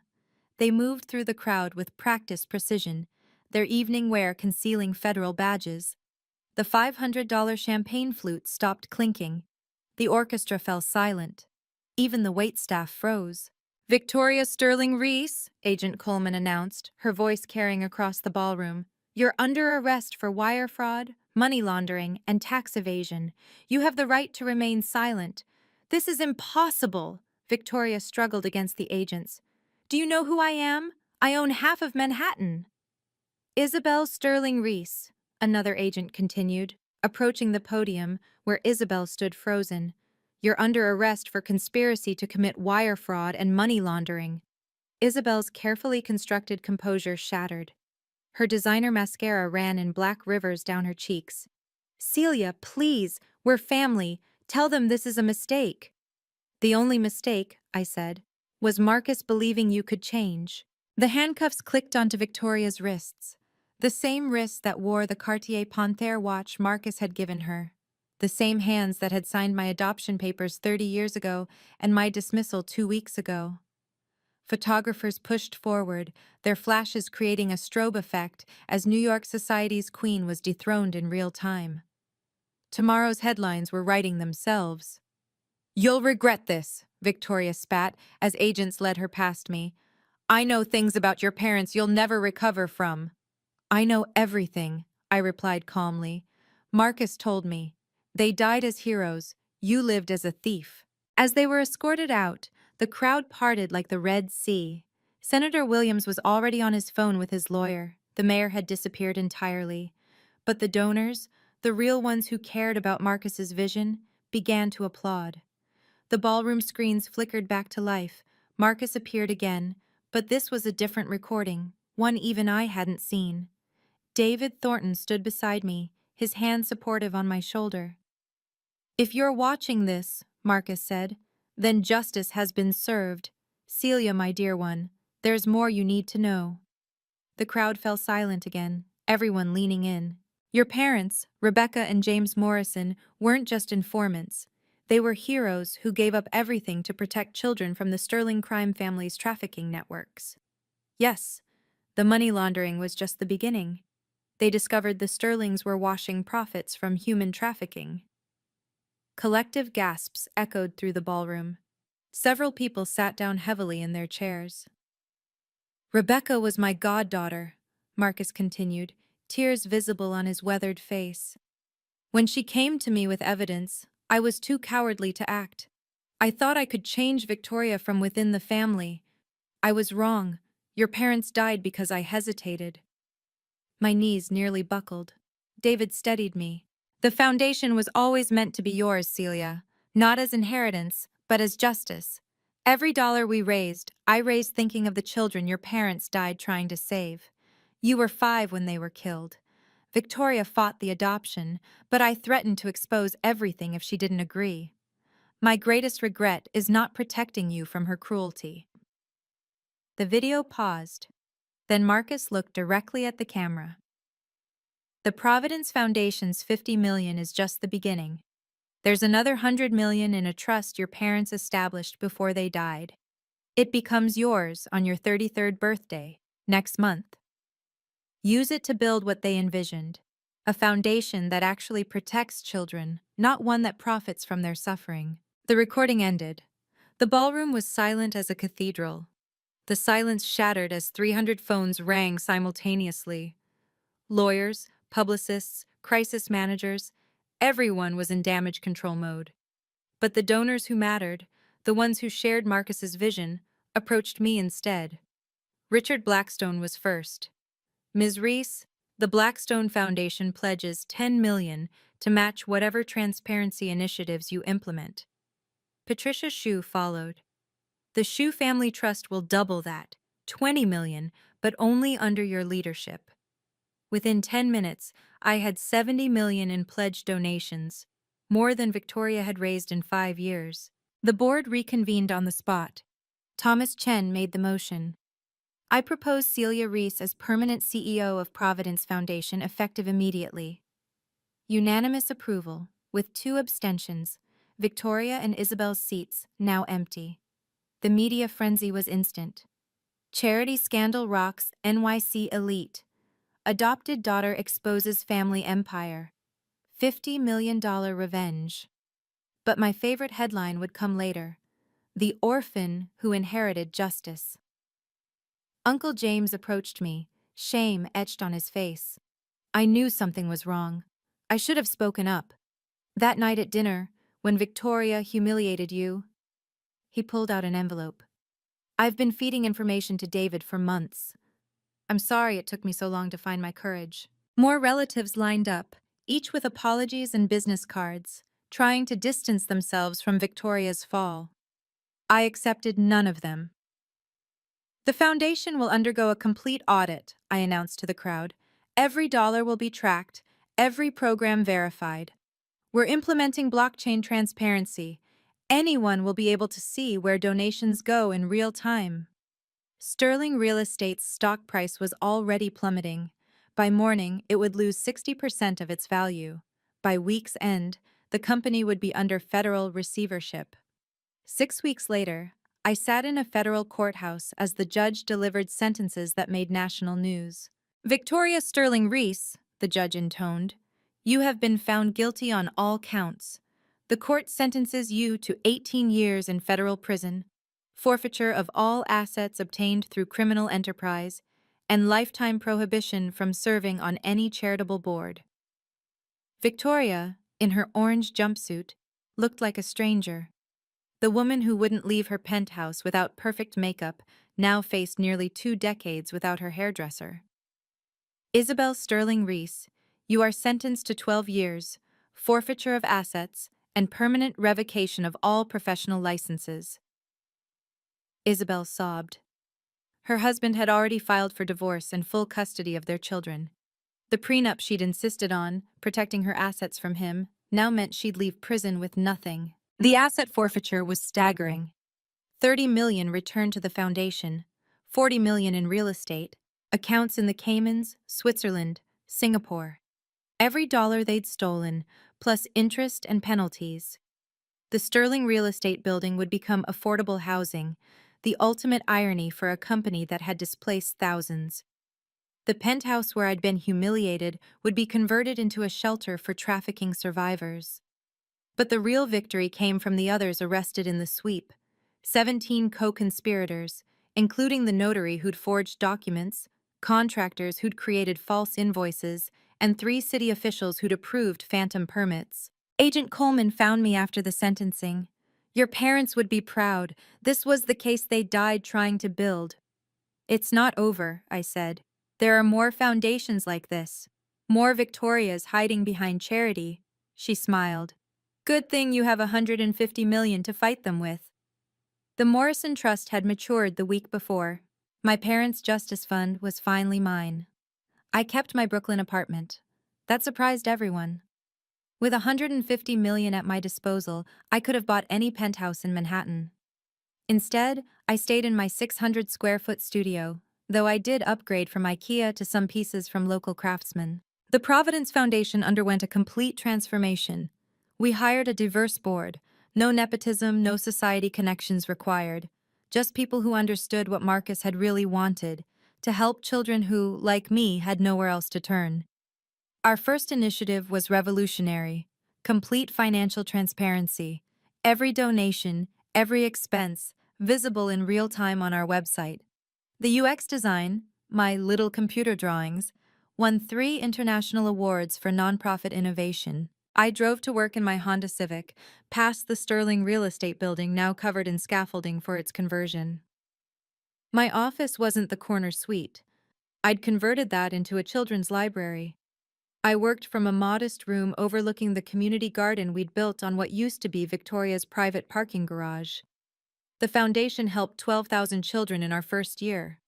They moved through the crowd with practiced precision, their evening wear concealing federal badges. The $500 champagne flute stopped clinking. The orchestra fell silent. Even the waitstaff froze. "Victoria Sterling Reese," Agent Coleman announced, her voice carrying across the ballroom, "you're under arrest for wire fraud, money laundering, and tax evasion. You have the right to remain silent." "This is impossible," Victoria struggled against the agents. "Do you know who I am? I own half of Manhattan." "Isabel Sterling Reese," another agent continued, approaching the podium where Isabel stood frozen. "You're under arrest for conspiracy to commit wire fraud and money laundering." Isabel's carefully constructed composure shattered. Her designer mascara ran in black rivers down her cheeks. "Celia, please, we're family. Tell them this is a mistake." "The only mistake," I said, "was Marcus believing you could change." The handcuffs clicked onto Victoria's wrists, the same wrists that wore the Cartier Panthère watch Marcus had given her, the same hands that had signed my adoption papers 30 years ago and my dismissal 2 weeks ago. Photographers pushed forward, their flashes creating a strobe effect as New York society's queen was dethroned in real time. Tomorrow's headlines were writing themselves. "You'll regret this," Victoria spat as agents led her past me. "I know things about your parents you'll never recover from." "I know everything," I replied calmly. "Marcus told me. They died as heroes. You lived as a thief." As they were escorted out, the crowd parted like the Red Sea. Senator Williams was already on his phone with his lawyer. The mayor had disappeared entirely. But the donors, the real ones who cared about Marcus's vision, began to applaud. The ballroom screens flickered back to life. Marcus appeared again, but this was a different recording, one even I hadn't seen. David Thornton stood beside me, his hand supportive on my shoulder. "If you're watching this," Marcus said, "then justice has been served. Celia, my dear one, there's more you need to know." The crowd fell silent again, everyone leaning in. Your parents, Rebecca and James Morrison, weren't just informants. They were heroes who gave up everything to protect children from the Sterling crime family's trafficking networks. Yes, the money laundering was just the beginning. They discovered the Sterlings were washing profits from human trafficking. Collective gasps echoed through the ballroom. Several people sat down heavily in their chairs. "Rebecca was my goddaughter," Marcus continued, tears visible on his weathered face. "When she came to me with evidence, I was too cowardly to act. I thought I could change Victoria from within the family. I was wrong. Your parents died because I hesitated." My knees nearly buckled. David steadied me. "The foundation was always meant to be yours, Celia, not as inheritance, but as justice. Every dollar we raised, I raised thinking of the children your parents died trying to save. You were 5 when they were killed. Victoria fought the adoption, but I threatened to expose everything if she didn't agree. My greatest regret is not protecting you from her cruelty." The video paused. Then Marcus looked directly at the camera. "The Providence Foundation's $50 million is just the beginning. There's another $100 million in a trust your parents established before they died. It becomes yours on your 33rd birthday, next month. Use it to build what they envisioned, a foundation that actually protects children, not one that profits from their suffering." The recording ended. The ballroom was silent as a cathedral. The silence shattered as 300 phones rang simultaneously. Lawyers, publicists, crisis managers, everyone was in damage control mode. But the donors who mattered, the ones who shared Marcus's vision, approached me instead. Richard Blackstone was first. "Ms. Reese, the Blackstone Foundation pledges $10 million to match whatever transparency initiatives you implement." Patricia Shu followed. "The Shu Family Trust will double that, $20 million, but only under your leadership." Within 10 minutes, I had $70 million in pledged donations, more than Victoria had raised in 5 years. The board reconvened on the spot. Thomas Chen made the motion. "I propose Celia Reese as permanent CEO of Providence Foundation effective immediately." Unanimous approval, with 2 abstentions, Victoria and Isabel's seats now empty. The media frenzy was instant. Charity scandal rocks NYC elite. Adopted daughter exposes family empire. $50 million revenge. But my favorite headline would come later. The orphan who inherited justice. Uncle James approached me, shame etched on his face. I knew something was wrong. I should have spoken up. That night at dinner, when Victoria humiliated you. He pulled out an envelope. "I've been feeding information to David for months. I'm sorry it took me so long to find my courage." More relatives lined up, each with apologies and business cards, trying to distance themselves from Victoria's fall. I accepted none of them. "The foundation will undergo a complete audit," I announced to the crowd. "Every dollar will be tracked, every program verified. We're implementing blockchain transparency. Anyone will be able to see where donations go in real time." Sterling Real Estate's stock price was already plummeting. By morning, it would lose 60% of its value. By week's end, the company would be under federal receivership. 6 weeks later, I sat in a federal courthouse as the judge delivered sentences that made national news. "Victoria Sterling Reese," the judge intoned, "you have been found guilty on all counts. The court sentences you to 18 years in federal prison, forfeiture of all assets obtained through criminal enterprise, and lifetime prohibition from serving on any charitable board." Victoria, in her orange jumpsuit, looked like a stranger. The woman who wouldn't leave her penthouse without perfect makeup now faced nearly 2 decades without her hairdresser. "Isabel Sterling Reese, You are sentenced to 12 years, forfeiture of assets, and permanent revocation of all professional licenses. Isabel sobbed. Her husband had already filed for divorce and full custody of their children. The prenup she'd insisted on, protecting her assets from him, now meant she'd leave prison with nothing. The asset forfeiture was staggering. 30 million returned to the foundation, 40 million in real estate, accounts in the Caymans, Switzerland, Singapore. Every dollar they'd stolen, plus interest and penalties. The Sterling real estate building would become affordable housing, the ultimate irony for a company that had displaced thousands. The penthouse where I'd been humiliated would be converted into a shelter for trafficking survivors. But the real victory came from the others arrested in the sweep. 17 co-conspirators, including the notary who'd forged documents, contractors who'd created false invoices, and 3 city officials who'd approved phantom permits. Agent Coleman found me after the sentencing. Your parents would be proud. This was the case they died trying to build. It's not over, I said. There are more foundations like this. More Victorias hiding behind charity. She smiled. Good thing you have 150 million to fight them with. The Morrison Trust had matured the week before. My parents' justice fund was finally mine. I kept my Brooklyn apartment. That surprised everyone. With 150 million at my disposal, I could have bought any penthouse in Manhattan. Instead, I stayed in my 600-square-foot studio, though I did upgrade from IKEA to some pieces from local craftsmen. The Providence Foundation underwent a complete transformation. We hired a diverse board. No nepotism, no society connections required. Just people who understood what Marcus had really wanted, to help children who, like me, had nowhere else to turn. Our first initiative was revolutionary. Complete financial transparency. Every donation, every expense, visible in real time on our website. The UX design, my little computer drawings, won 3 international awards for nonprofit innovation. I drove to work in my Honda Civic, past the Sterling real estate building now covered in scaffolding for its conversion. My office wasn't the corner suite. I'd converted that into a children's library. I worked from a modest room overlooking the community garden we'd built on what used to be Victoria's private parking garage. The foundation helped 12,000 children in our first year.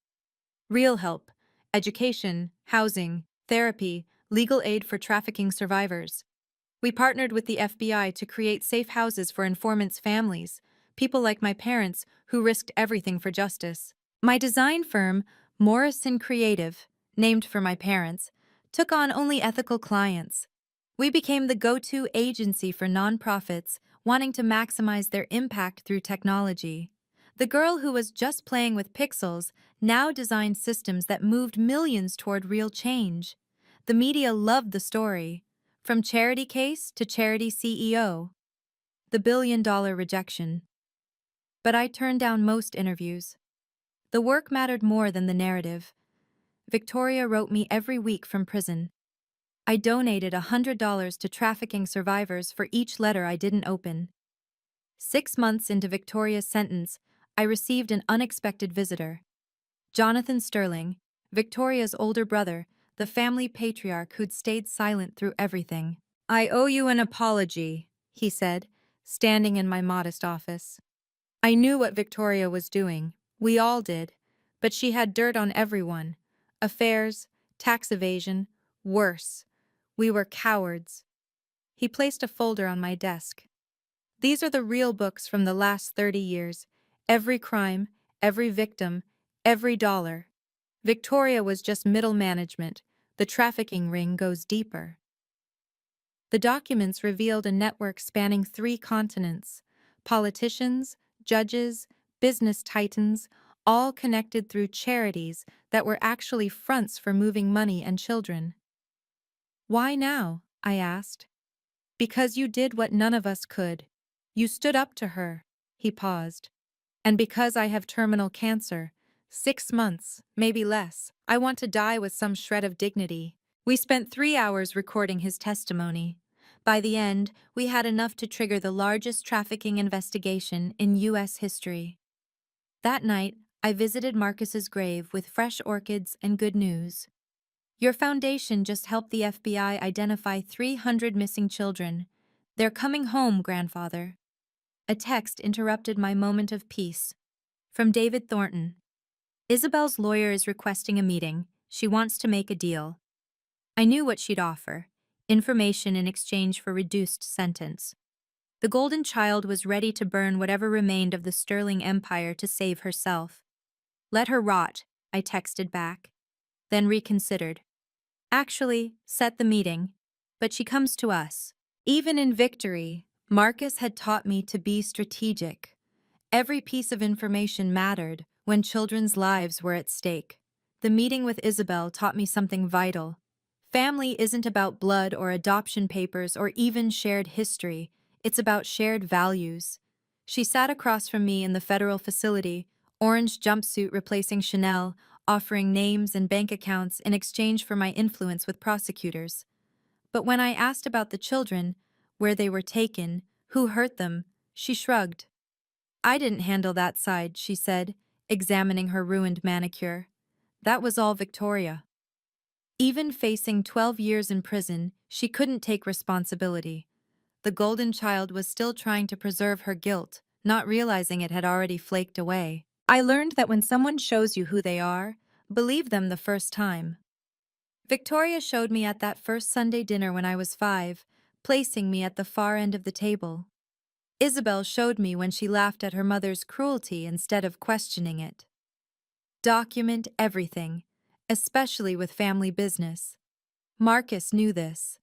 Real help: education, housing, therapy, legal aid for trafficking survivors. We partnered with the FBI to create safe houses for informants' families, people like my parents who risked everything for justice. My design firm, Morrison Creative, named for my parents, took on only ethical clients. We became the go-to agency for nonprofits wanting to maximize their impact through technology. The girl who was just playing with pixels now designed systems that moved millions toward real change. The media loved the story. From charity case to charity CEO. The billion-dollar rejection. But I turned down most interviews. The work mattered more than the narrative. Victoria wrote me every week from prison. I donated $100 to trafficking survivors for each letter I didn't open. 6 months into Victoria's sentence, I received an unexpected visitor. Jonathan Sterling, Victoria's older brother, the family patriarch who'd stayed silent through everything. I owe you an apology, he said, standing in my modest office. I knew what Victoria was doing. We all did. But she had dirt on everyone. Affairs, tax evasion, worse. We were cowards. He placed a folder on my desk. These are the real books from the last 30 years. Every crime, every victim, every dollar. Victoria was just middle management. The trafficking ring goes deeper. The documents revealed a network spanning 3 continents. Politicians, judges, business titans, all connected through charities that were actually fronts for moving money and children. Why now? I asked. Because you did what none of us could. You stood up to her. He paused. And because I have terminal cancer, 6 months, maybe less, I want to die with some shred of dignity. We spent 3 hours recording his testimony. By the end, we had enough to trigger the largest trafficking investigation in U.S. history. That night, I visited Marcus's grave with fresh orchids and good news. Your foundation just helped the FBI identify 300 missing children. They're coming home, grandfather. A text interrupted my moment of peace. From David Thornton. Isabel's lawyer is requesting a meeting. She wants to make a deal. I knew what she'd offer. Information in exchange for reduced sentence. The Golden Child was ready to burn whatever remained of the Sterling Empire to save herself. Let her rot, I texted back. Then reconsidered. Actually, set the meeting. But she comes to us. Even in victory, Marcus had taught me to be strategic. Every piece of information mattered when children's lives were at stake. The meeting with Isabel taught me something vital. Family isn't about blood or adoption papers or even shared history. It's about shared values. She sat across from me in the federal facility, orange jumpsuit replacing Chanel, offering names and bank accounts in exchange for my influence with prosecutors. But when I asked about the children, where they were taken, who hurt them, she shrugged. I didn't handle that side, she said, examining her ruined manicure. That was all Victoria. Even facing 12 years in prison, she couldn't take responsibility. The Golden Child was still trying to preserve her guilt, not realizing it had already flaked away. I learned that when someone shows you who they are, believe them the first time. Victoria showed me at that first Sunday dinner when I was 5, placing me at the far end of the table. Isabel showed me when she laughed at her mother's cruelty instead of questioning it. Document everything, especially with family business. Marcus knew this.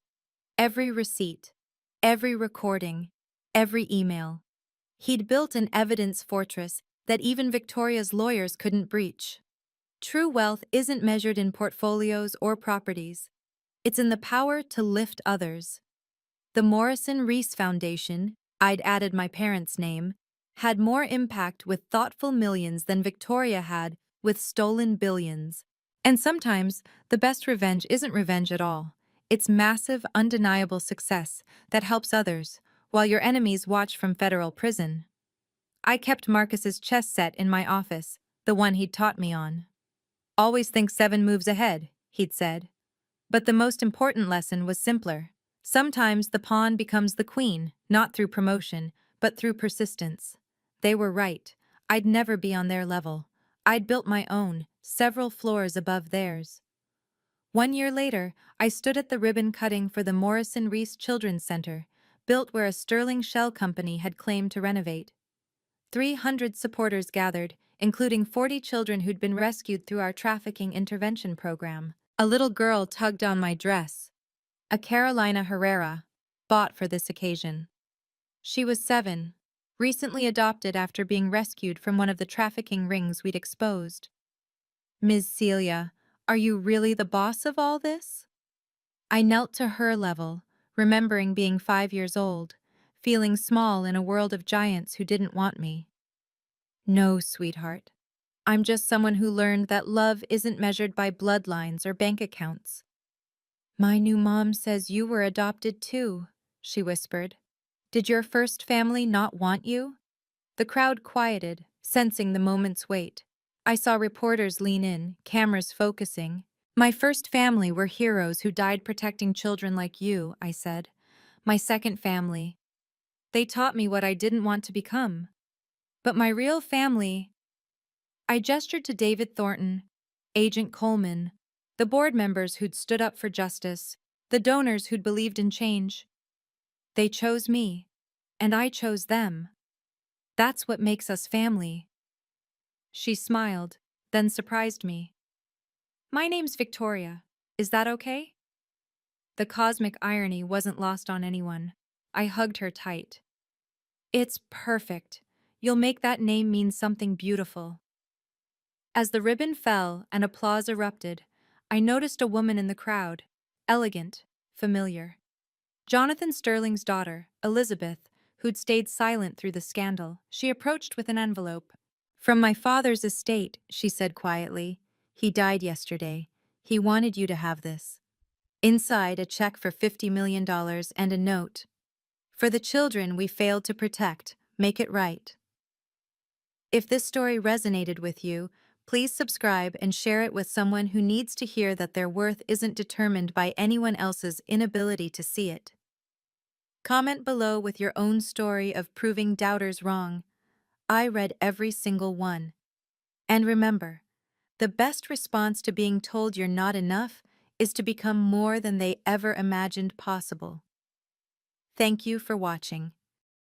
Every receipt, every recording, every email. He'd built an evidence fortress that even Victoria's lawyers couldn't breach. True wealth isn't measured in portfolios or properties. It's in the power to lift others. The Morrison Reese Foundation, I'd added my parents' name, had more impact with thoughtful millions than Victoria had with stolen billions. And sometimes, the best revenge isn't revenge at all. It's massive, undeniable success that helps others, while your enemies watch from federal prison. I kept Marcus's chess set in my office, the one he'd taught me on. Always think 7 moves ahead, he'd said. But the most important lesson was simpler. Sometimes the pawn becomes the queen, not through promotion, but through persistence. They were right. I'd never be on their level. I'd built my own, several floors above theirs. 1 year later, I stood at the ribbon cutting for the Morrison Reese Children's Center, built where a Sterling Shell Company had claimed to renovate. 300 supporters gathered, including 40 children who'd been rescued through our trafficking intervention program. A little girl tugged on my dress. A Carolina Herrera, bought for this occasion. She was 7, recently adopted after being rescued from one of the trafficking rings we'd exposed. Ms. Celia, are you really the boss of all this? I knelt to her level, remembering being 5 years old, feeling small in a world of giants who didn't want me. No, sweetheart. I'm just someone who learned that love isn't measured by bloodlines or bank accounts. My new mom says you were adopted too, she whispered. Did your first family not want you? The crowd quieted, sensing the moment's weight. I saw reporters lean in, cameras focusing. My first family were heroes who died protecting children like you, I said. My second family. They taught me what I didn't want to become. But my real family... I gestured to David Thornton, Agent Coleman, the board members who'd stood up for justice, the donors who'd believed in change. They chose me, and I chose them. That's what makes us family. She smiled, then surprised me. My name's Victoria. Is that okay? The cosmic irony wasn't lost on anyone. I hugged her tight. It's perfect. You'll make that name mean something beautiful. As the ribbon fell and applause erupted, I noticed a woman in the crowd, elegant, familiar. Jonathan Sterling's daughter, Elizabeth, who'd stayed silent through the scandal. She approached with an envelope. From my father's estate, she said quietly. He died yesterday. He wanted you to have this. Inside, a check for $50 million and a note. For the children we failed to protect, make it right. If this story resonated with you, Please subscribe and share it with someone who needs to hear that their worth isn't determined by anyone else's inability to see it. Comment below with your own story of proving doubters wrong. I read every single one. And remember, the best response to being told you're not enough is to become more than they ever imagined possible. Thank you for watching.